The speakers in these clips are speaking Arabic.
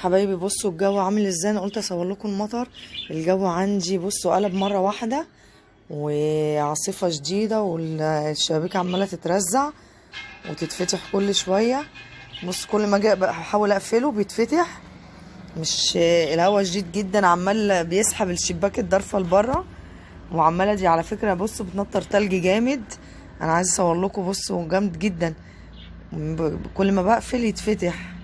حبايبي بصوا الجو عامل ازاي. انا قلت اصور لكم المطر. الجو عندي بصوا قلب مره واحده وعاصفه شديده والشبابيك عماله تترزع وتتفتح كل شويه. بص كل ما اجي احاول اقفله بيتفتح. مش الهوا شديد جدا عمال بيسحب الشباك الضرفه لبره. وعماله دي على فكره بصوا بتنطر تلج جامد. انا عايزه اصور لكم بصوا جامد جدا. كل ما بقفل يتفتح.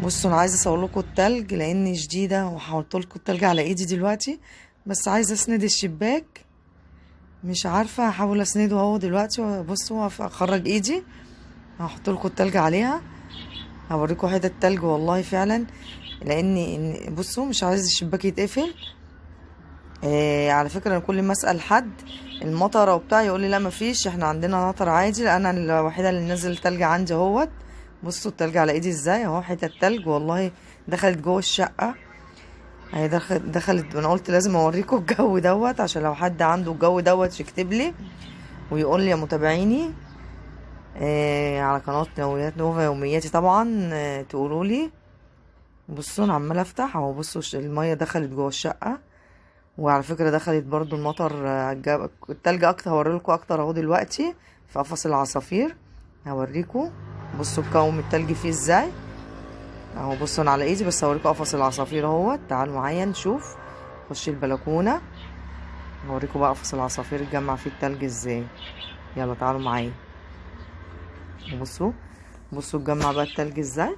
بصوا انا عايزه اصور لكم التلج لاني شديده وحاولت لكم التلج على ايدي دلوقتي. بس عايزه اسند الشباك مش عارفه هحاول اسنده اهو دلوقتي. بصوا اخرج ايدي هحط لكم التلج عليها. هوريكم حته التلج والله فعلا لاني بصوا مش عايز الشباك يتقفل. على فكره انا كل ما اسال حد المطره وبتاع يقول لي لا مفيش احنا عندنا مطر عادي. لان انا الوحيده اللي نزل تلج عندي اهوت. بصوا التلج على ايدي ازاي اهو حته تلج والله دخلت جوه الشقه. اهي دخلت. انا قلت لازم اوريكم الجو دوت عشان لو حد عنده الجو دوت يكتب لي ويقول لي يا متابعيني على قناه نويات نوفا يومياتي طبعا تقولوا لي. بصوا انا عماله افتح اهو. بصوا الميه دخلت جوه الشقه. وعلى فكره دخلت برضو المطر التلج اكتر. هوريلكم اكتر اهو دلوقتي في قفص العصافير. هوريكم بصوا الكوم التلج فيه ازاي اهو. بصوا انا على ايدي بس هوريكم قفص العصافير اهوت. تعالوا معايا نشوف. خش البلكونه هوريكم بقى قفص العصافير اتجمع فيه التلج ازاي. يلا تعالوا معايا. بصوا اتجمع بقى التلج ازاي.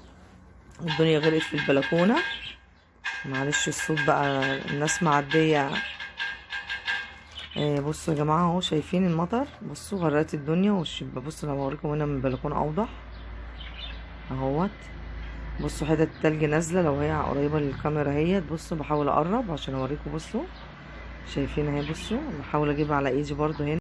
الدنيا غرقت في البلكونه. معلش الصوت بقى الناس معديه. بصوا يا جماعه اهو شايفين المطر. بصوا غرقت الدنيا والشباك. بصوا انا هوريكم هنا من البلكونه اوضح اهوت. بصوا حتة التلج نازله لو هي قريبه للكاميرا اهيت. بصوا بحاول اقرب عشان اوريكم. بصوا شايفين اهي. بصوا بحاول اجيبها على ايدي برضو هنا.